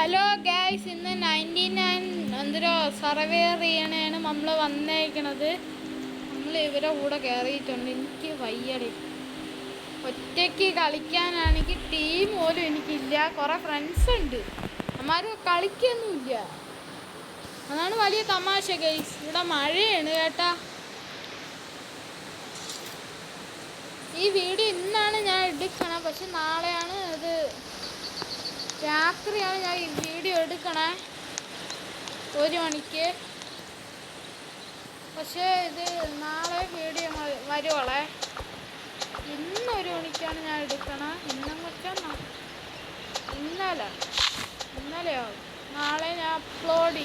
Hello guys, ഇന്ന് 99 എന്തോ surveyor ചെയ്യണേണ് നമ്മൾ വന്നേക്കണത്. നമ്മൾ ഇവരെ കൂടെ കയറിയിട്ടുണ്ട്. എനിക്ക് വയ്യടി, ഒറ്റയ്ക്ക് കളിക്കാനാണെങ്കിൽ ടീം പോലും എനിക്കില്ല. കുറേ ഫ്രണ്ട്സ് ഉണ്ട്, അമ്മാര് കളിക്കൊന്നുമില്ല. അതാണ് വലിയ തമാശ ഗൈസ്. ഇവിടെ മഴയാണ് കേട്ടാ. ഈ വീഡിയോ ഇന്നാണ് ഞാൻ എടുക്കണം, പക്ഷെ നാളെയാണ് ഇത്, രാത്രിയാണ് ഞാൻ ഈ വീഡിയോ എടുക്കണേ, 1 മണിക്ക്. പക്ഷേ ഇത് നാളെ വീഡിയോ വരുവോളെ. ഇന്ന് 1 മണിക്കാണ് ഞാൻ എടുക്കണം. ഇന്നെന്ന് വെച്ചാൽ ഇന്നലെയോ നാളെ ഞാൻ അപ്ലോഡ്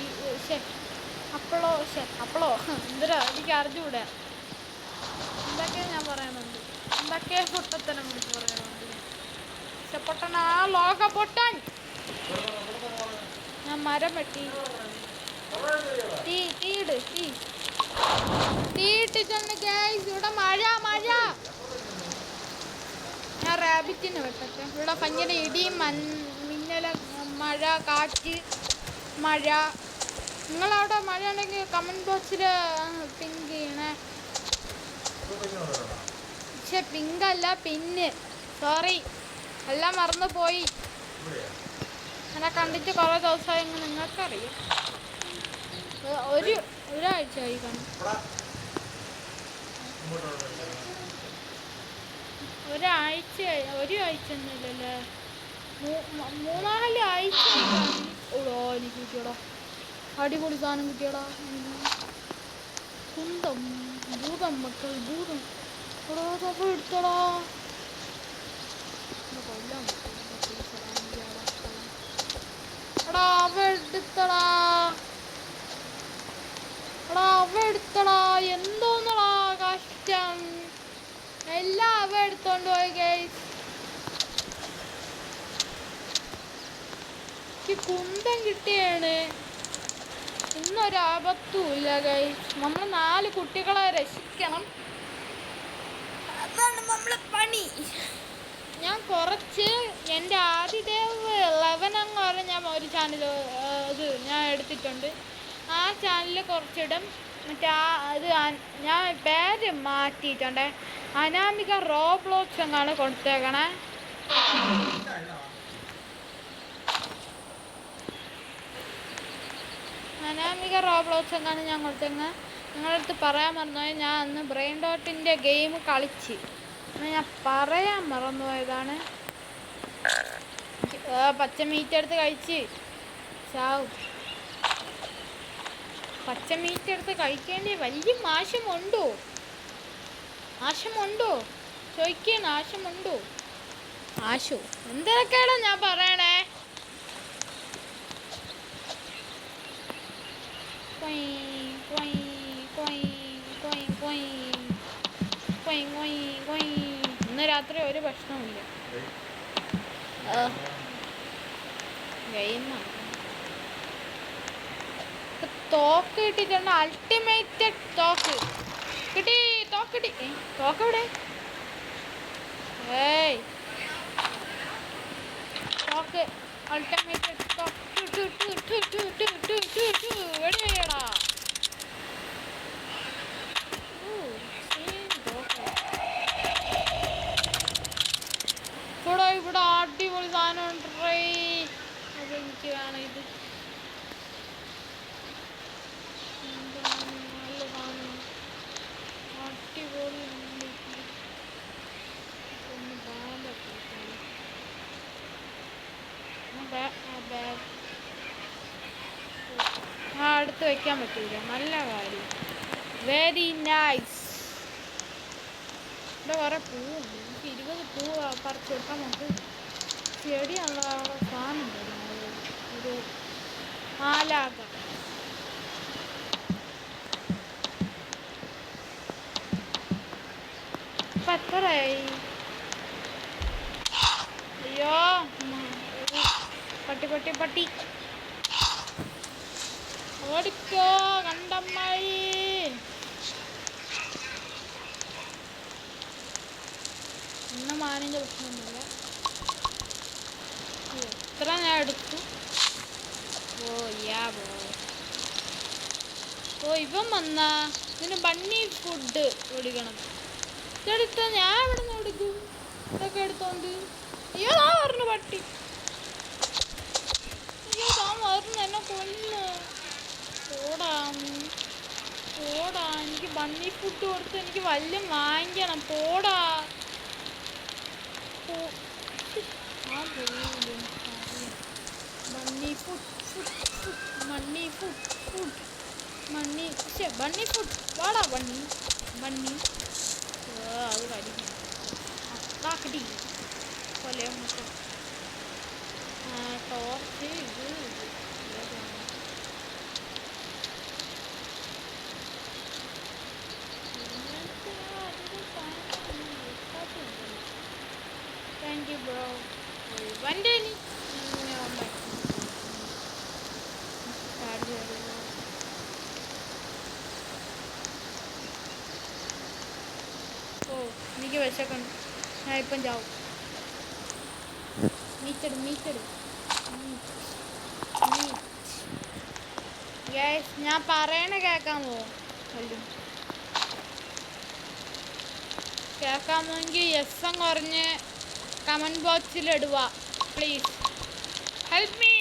എന്തിനാ എനിക്ക് അറിഞ്ഞുകൂടാ. എന്തൊക്കെയാണ് ഞാൻ പറയണുണ്ട്, എന്തൊക്കെ പൊട്ടത്തനം വിളിച്ച് പറയണുണ്ട്. പൊട്ടൻ ആ ലോക പൊട്ടാൻ ഞാൻ മരം വെട്ടി തീയിട്ടിട്ടുണ്ട് ഗൈസ്. ഇവിടെ മഴ. ഞാൻ റാബിറ്റിന് വെട്ടട്ടെ. ഇവിടെ ഭയങ്കര ഇടിയും മിന്നല, മഴ, കാറ്റ്, മഴ. നിങ്ങളവിടെ മഴ ഉണ്ടെങ്കിൽ കമൻറ്റ് ബോക്സിൽ പിങ്ക് ചെയ്യണേ. പക്ഷെ പിങ്കല്ല, പിന്ന്, സോറി, എല്ലാം മറന്നു പോയി. എന്നെ കണ്ടിട്ട് കുറേ ദിവസമായി, നിങ്ങൾക്കറിയാം. ഒരാഴ്ചയായി കാണും. ഒരാഴ്ച ഒന്നുമില്ലല്ലേ, 3-4 ആഴ്ചയായി കാണും. ഓടോ, എനിക്ക് കിട്ടിയടാ, അടിപൊളി സാധനം കിട്ടിയടാ. ഭൂതം മക്കൾ, ഭൂതം. ഓടോ, അപ്പോൾ എടുത്തോടാ. കൊല്ലാം അവ എടുത്തടാ. എന്തോന്നടാ കഷ്ടം, എല്ലാം അവ എടുത്തോണ്ട് പോയി ഗൈസ്. കുന്തം കിട്ടിയാണ്. ഇന്നൊരാപത്തുമില്ല ഗൈസ്. നമ്മൾ 4 കുട്ടികളെ രക്ഷിക്കണം, അതാണ് നമ്മളെ പണി. ഞാൻ കുറച്ച് എൻ്റെ ആദിദേവ് 11 എന്ന് പറഞ്ഞ ഞാൻ ഒരു ചാനൽ ഇത് ഞാൻ എടുത്തിട്ടുണ്ട്. ആ ചാനലിൽ കുറച്ചിടും. മറ്റേ ഇത് ഞാൻ പേര് മാറ്റിയിട്ടുണ്ട്. അനാമിക റോബ്ലോക്സ് എന്നാണ് കൊടുത്തേക്കണേ. അനാമിക റോബ്ലോക്സ് എന്നാണ് ഞാൻ കൊടുത്തേക്കുന്നത്. നിങ്ങളുടെ അടുത്ത് പറയാൻ മറന്നുപോയി, ഞാൻ അന്ന് ബ്രെയിൻ ഡോട്ടിൻ്റെ ഗെയിം കളിച്ച്, ഞാൻ പറയാൻ മറന്നുപോയതാണ്. പച്ച മീറ്റ് എടുത്ത് കഴിച്ച് ചാവും. പച്ച മീറ്റ് എടുത്ത് കഴിക്കേണ്ടി വലിയ നാശമുണ്ടോ ചോദിക്കേ, നാശമുണ്ടോ? ആശോ എന്തൊക്കെയാണോ ഞാൻ പറയണേ. ഇന്ന് രാത്രി ഒരു ഭക്ഷണമില്ല. തോക്ക് കിട്ടിയിട്ടുണ്ട്, അൾട്ടിമേറ്റ് തോക്ക് കിട്ടി. തോക്കെവിടെ? തോക്ക് അൾട്ടിമേറ്റ് തോക്ക് എവിടെയാടാ? ഇവിടെ അടിപൊളി സാധനം ഉണ്ട്. അതെനിക്ക് വേണം. ഇത് നല്ല സാധനം, അടിപൊളി. അടുത്ത് വെക്കാൻ പറ്റൂല, നല്ല കാര്യം. Very nice. ഇവിടെ കുറേ പൂവുണ്ട്. എനിക്ക് 20 പൂവ് പറിച്ച് കൊടുക്കാൻ നമുക്ക് ചെടിയുള്ള സാധനം തരുന്നത്. ഒരു മാലാക. ഇപ്പം എത്രയായി? അയ്യോ, പട്ടി ഓടിക്കോ കണ്ടമ്മായി. ഇന്ന് മാനിൻ്റെ പ്രശ്നമൊന്നുമില്ല. എത്ര ഞാൻ എടുത്തു. ഓ യാ ബ്രോ. ഓ ഇവൻ വന്നാ ഇതിന് ബണ്ണി ഫുഡ് കൊടുക്കണം. ഇതെടുത്ത ഞാൻ ഇവിടെ നിന്ന് എടുക്കും. ഇതൊക്കെ എടുത്തോണ്ട് അയ്യോ താ പറഞ്ഞു പട്ടി. അയ്യോ താൻ പറഞ്ഞു എന്നെ കൊന്ന്. പോടാ എനിക്ക് ബണ്ണി ഫുഡ് കൊടുത്ത് എനിക്ക് വല്ലതും വാങ്ങിക്കണം. പോടാ ബണ്ണി ഫുഡ് മണ്ണി ഫുഡ് മണ്ണി ബണ്ണി ഫുഡ് വാടാ ബണ്ണി അത് കടിക്കും അതാക്കടി കൊലയോ മൊത്തം ടോർച്ച് ഇത് താങ്ക് യു ബ്രോ. വണ്ടി ഓ എനിക്ക് വിശക്കണം. ഞാൻ ഇപ്പം ചാവും. മീറ്റെടു ഞാൻ പറയണ കേൾക്കാമോ? കേൾക്കാമെങ്കിൽ എസ് എന്ന് പറഞ്ഞ് കമൻറ്റ് ബോക്സിൽ ഇടുക. Please help me.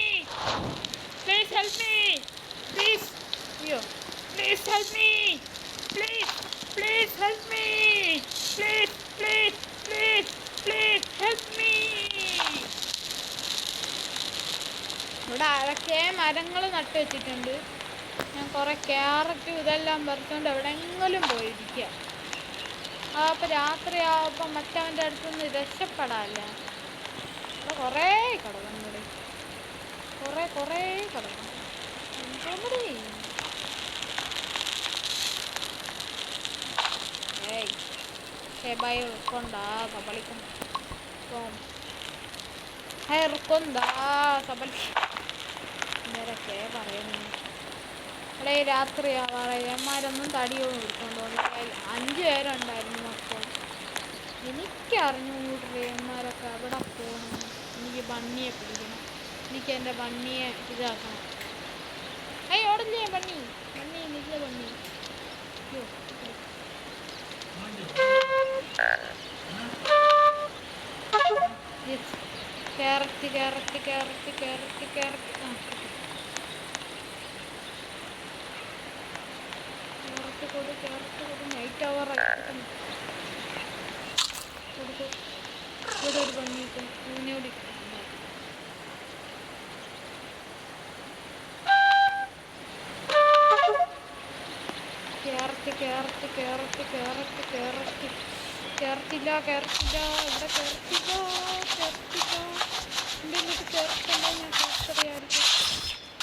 പ്ലീസ് അയ്യോ please help me. Please help me. Please help me. ഇവിടെ അതൊക്കെ മരങ്ങൾ നട്ടു വെച്ചിട്ടുണ്ട്. ഞാൻ കുറേ ക്യാരറ്റും ഇതെല്ലാം പറിച്ചുകൊണ്ട് എവിടെയെങ്കിലും പോയിരിക്കുക. അപ്പോൾ രാത്രിയാവുമ്പോൾ മറ്റവൻ്റെ അടുത്തുനിന്ന് രക്ഷപ്പെടാല്ല. ഇവിടെ കുറേ കിടക്കുന്നു. കുറേ കിടക്കുന്നു. ഇറക്കൊണ്ടാ സബളിക്കും ഇവരൊക്കെ പറയുന്നു. ഇവിടെ രാത്രിയാവാറന്മാരൊന്നും തടിയൊന്നും എടുക്കൊണ്ടോണ്ട് 5 പേരുണ്ടായിരുന്നു മൊത്തം. എനിക്കറിഞ്ഞൂട്ടന്മാരൊക്കെ അവിടെ പോകണം. എനിക്ക് ബണ്ണിയെ പിടിക്കണം. എനിക്ക് എൻ്റെ ബണ്ണിയെ ഇതാക്കണം. ഓടില്ലേ ബണ്ണി നില്ല ബണ്ണി. ക്യാരറ്റ് കൊടു നൈറ്റ് അവർ കൊടുക്കും. ഇവിടെ ഒരു പണിക്കും ഊനോടി ക്യാരറ്റില്ല ഇവിടെ ക്യാരറ്റില്ല. എൻ്റെ വീട്ടിൽ ക്യാരറ്റുണ്ടോ? ഞാൻ ക്യാരറ്ററിയായിരിക്കും.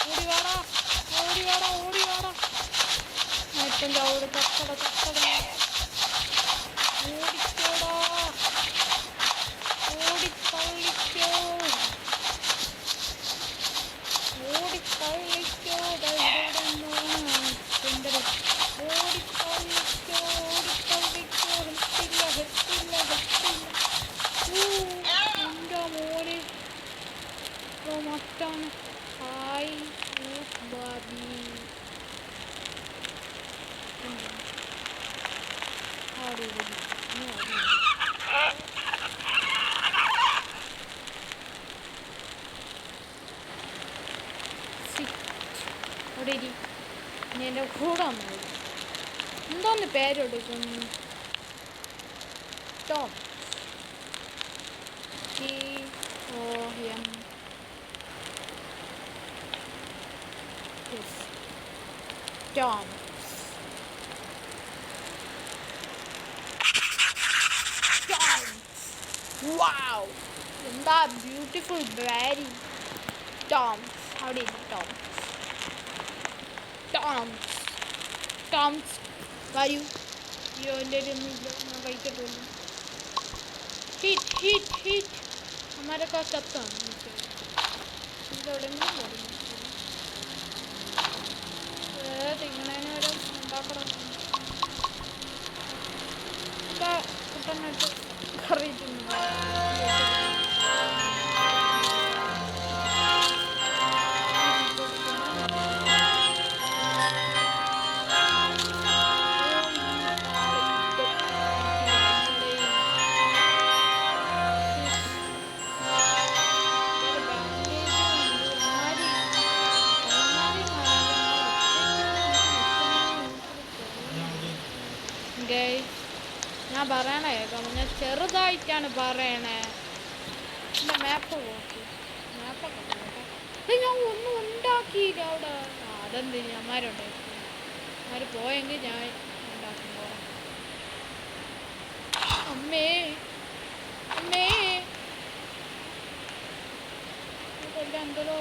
ഓടി വാടാ. ഇപ്പം ചവിട് തക്കട ഓടിക്കോടാ. ഓടിക്കള്ളിക്കോ. എൻ്റെ മോനെ മറ്റാണ്. ഹായ് ബാബി. അവിടെ ഇനി എൻ്റെ കൂടെ വന്നത് എന്തോന്ന് പേരെടുക്കും? Tom TOM. Tom. Wow! Isn't that beautiful berry? Tom. How did Tom? Tom's. Vayu. You already know. Heat. हमारे पास कब तो खरीद ഞാൻ പറയണേ കേൾക്കാം, ഞാൻ ചെറുതായിട്ടാണ് പറയണേ. എൻ്റെ മാപ്പ് നോക്കി, മാപ്പൊക്കെ നോക്കാം. ഞാൻ ഒന്നും ഉണ്ടാക്കിയില്ല അവിടെ. അതെന്ത് അമ്മമാരുണ്ടാക്കി, അമ്മമാർ പോയെങ്കിൽ ഞാൻ ഉണ്ടാക്കും. പോകാം. അമ്മേ അമ്മേ കൊല്ലാൻ എന്തോ.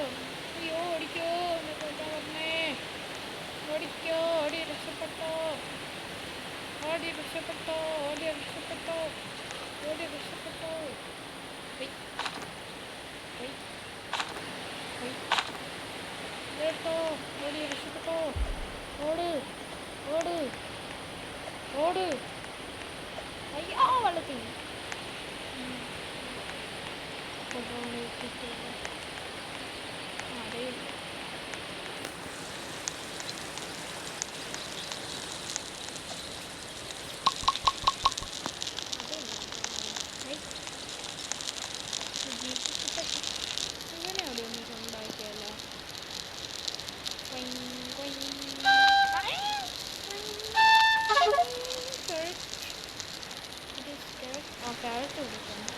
അയ്യോ ഓടിക്കോ, എന്നെ കൊല്ലാൻ പറഞ്ഞേ. ഓടിക്കോ, ഓടി രക്ഷപ്പെട്ടോ, ഓടി രക്ഷപ്പെട്ടോ, ഓടി രക്ഷപ്പെട്ടോ, ഓടി രക്ഷപ്പെട്ടോ. കേട്ടോ, ഓടി രക്ഷപ്പെട്ടോ. ഓട് ഓട് ഓട്. അയ്യോ വെള്ളത്തിൽ അതെ. ഇങ്ങനെ അവിടെ ഒന്ന് സ്വന്തമാക്കിയല്ലോ. carrot കൊടുക്കണം.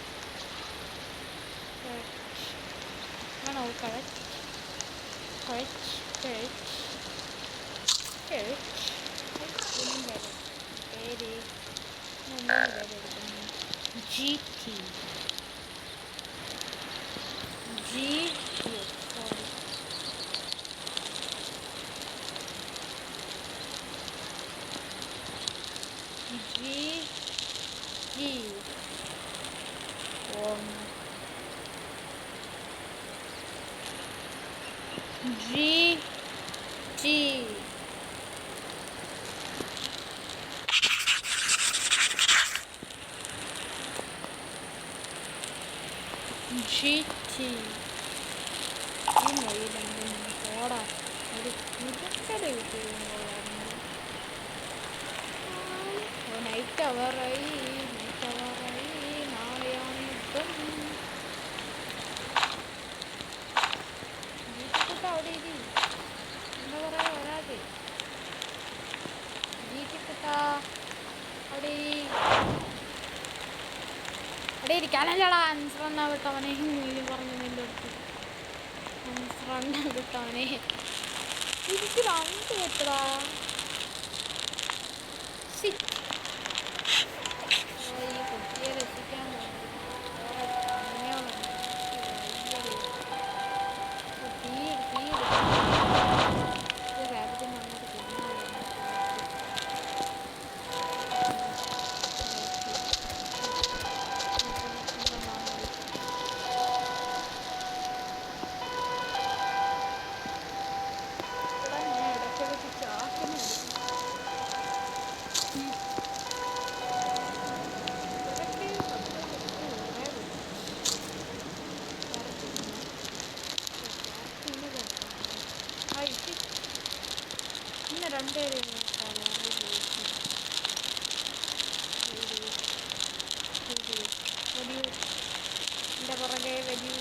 ആണോ carrot? carrot carrot carrot പേര് GT GT ഈ മൊഴിയിലെന്തെങ്കിലും പോടാ. ഒരു മുതക്കട കിട്ടിയിരുന്നു. നൈറ്റ് അവറായി, നാളെയാണ് യുദ്ധം. ജീറ്റിക്കുട്ട അവിടെ ഇരി, എന്താ പറയാ വരാതെ. ജീറ്റിക്കുട്ട അവിടെ അവിടെ ഇരിക്കാനല്ലടാ. അൻസ്രണ്ണ വിട്ടവനെ നീ പറഞ്ഞു നിൻ്റെ അടുത്ത്. അൻസ്രണ്ണ വിട്ടവനെ എനിക്ക് രണ്ട് കേട്ടടാ. ഈ കുട്ടിയെ രക്ഷിക്കാൻ എൻ്റെ പുറകെ വരൂ.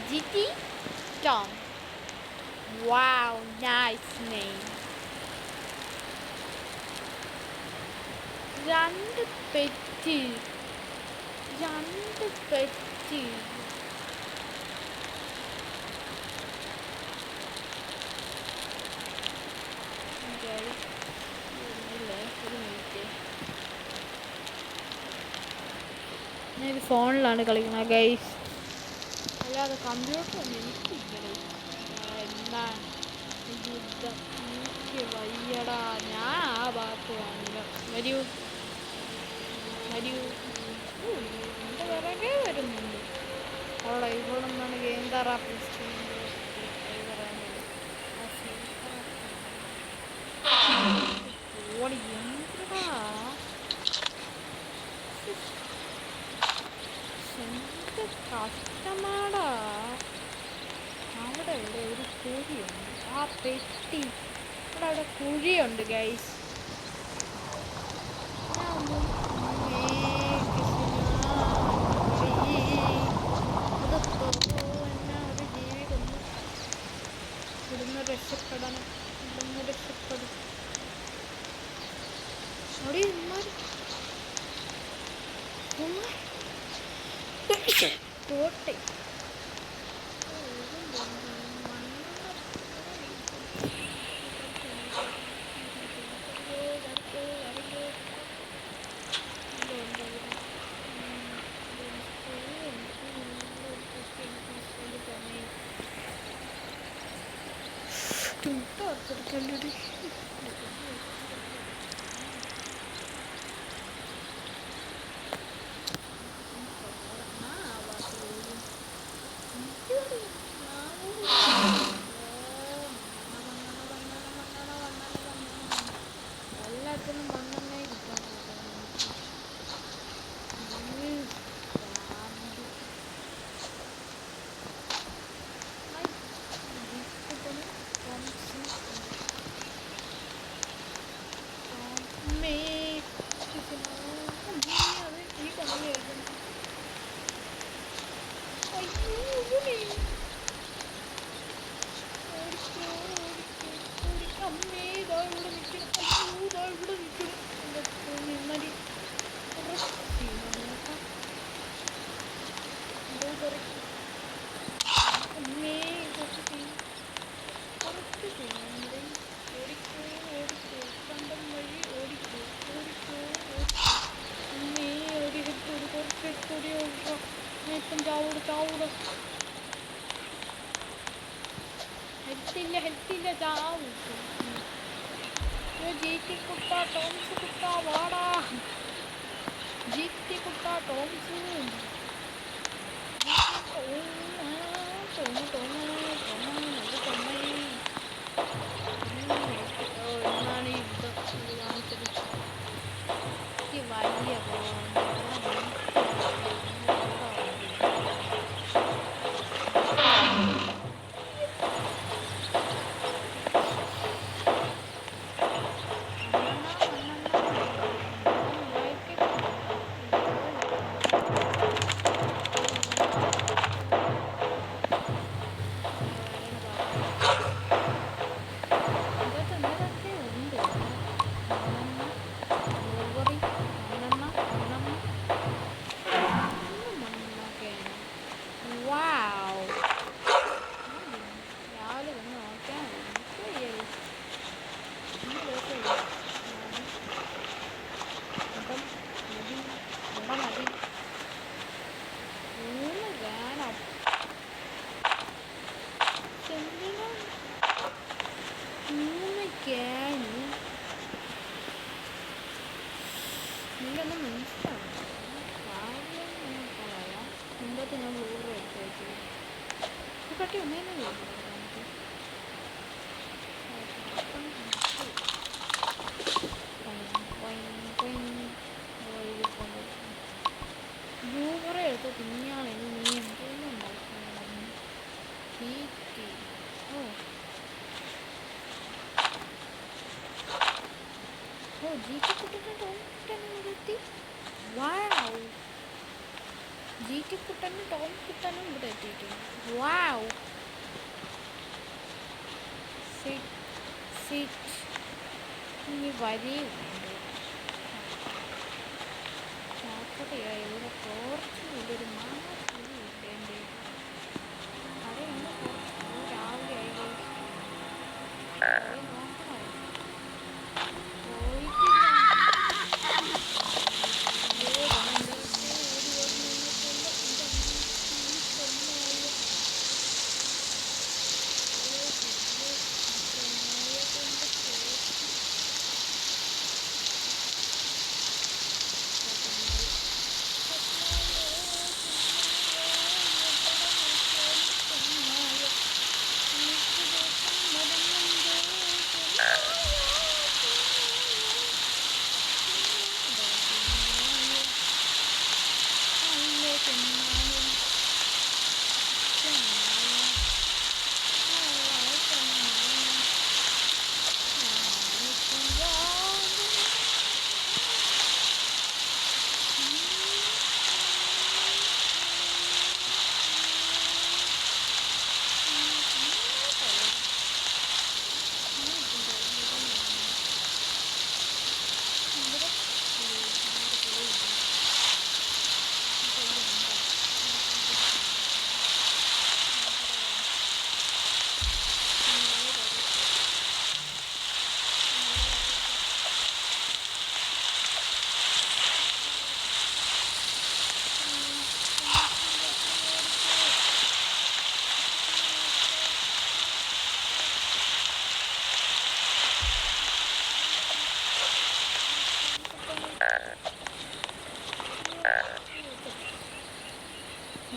GT Tom. Wow, nice name. രണ്ട് പെറ്റ് ഞാൻ ഫോണിലാണ് കളിക്കുന്നത് ഗൈസ്, അല്ലാതെ കമ്പ്യൂട്ടർ ഒന്നും എനിക്കില്ല. എന്നാ യുദ്ധം എനിക്ക് വയ്യടാ. ഞാൻ ആ ഭാഗത്ത് കാണില്ല. വരൂ എൻ്റെ പിറകെ വരുന്നുണ്ട്. അവിടെ ഇവളൊന്നാണ് ഗെയിം തെറാപ്പിസ്റ്റ്. ഓടി എന്താ എന്ത് കഷ്ടമാടാ. അവിടെ ഇവിടെ ഒരു കുഴിയുണ്ട്. ആ പെട്ടി അവിടെ കുഴിയുണ്ട് ഗൈസ്. ഒരു ജീവി കൊന്നു. ഇവിടുന്ന് രക്ഷപ്പെടണം. കോട്ടയം എല്ലാത്തിനും മണ്ണെണ്ണ കിട്ടാൻ ഹെൽത്തില്ല ചാവും ജീറ്റി കുട്ട ടോംസ് കുട്ട വാടാ ജീറ്റി കുട്ട ടോംസ് എന്നാണ് യുദ്ധം കാണിച്ചത് വലിയ എനിക്കൊന്നും മനസ്സിലാവും കാര്യം പറയാം മുമ്പത്തെ ഞാൻ ബ്ലൂർ എടുത്ത് വെച്ചത് കട്ടി ഒന്നേനെ ബ്ലൂറെ എടുത്ത് തിന്നാണെങ്കിൽ നീ എന്തെങ്കിലും ഉണ്ടാക്കണം ഓ ജീറ്റി കുട്ടനെ നിർത്തി വാവ് ജീറ്റി കുട്ടനും ടോം കുട്ടനും ഇവിടെ എത്തിയിട്ടുണ്ട് വാവ് സിറ്റ് ഇനി വരിയുണ്ട് നോക്കട്ടെയായി ഇവിടെ കുറച്ച് വലിയൊരു മാങ്ങ കിട്ടേണ്ടേ അറിയുന്ന കുറച്ച് രാവിലെ ആയി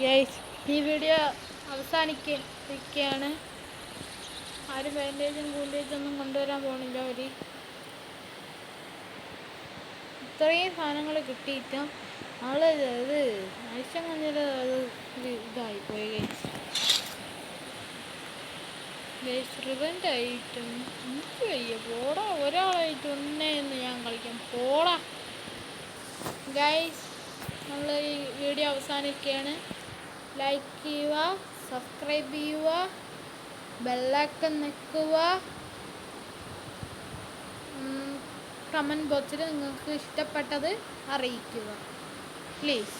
ഗൈസ് ഈ വീഡിയോ അവസാനിക്കുകയാണ്. ആരും ബാൻഡേജും കൂൻഡേജൊന്നും കൊണ്ടുവരാൻ പോകണില്ല. ഇത്രയും സാധനങ്ങൾ കിട്ടിയിട്ട് ആള് ഇത് മനുഷ്യൻ കഞ്ഞിൽ അത് ഇതായിപ്പോയി ഗൈസ്. റിവൻ്റ് ആയിട്ടും എനിക്ക് വയ്യ. പോടാ, ഒരാളായിട്ട് ഒന്നേന്ന് ഞാൻ കളിക്കാം. പോടാ ഗൈസ്. നമ്മൾ ഈ വീഡിയോ അവസാനിക്കുകയാണ്. ലൈക്ക് ചെയ്യുക, സബ്സ്ക്രൈബ് ചെയ്യുക, ബെല്ലൈക്കൺ നിൽക്കുക. കമൻറ്റ് ബോക്സിൽ നിങ്ങൾക്ക് ഇഷ്ടപ്പെട്ടത് അറിയിക്കുക പ്ലീസ്.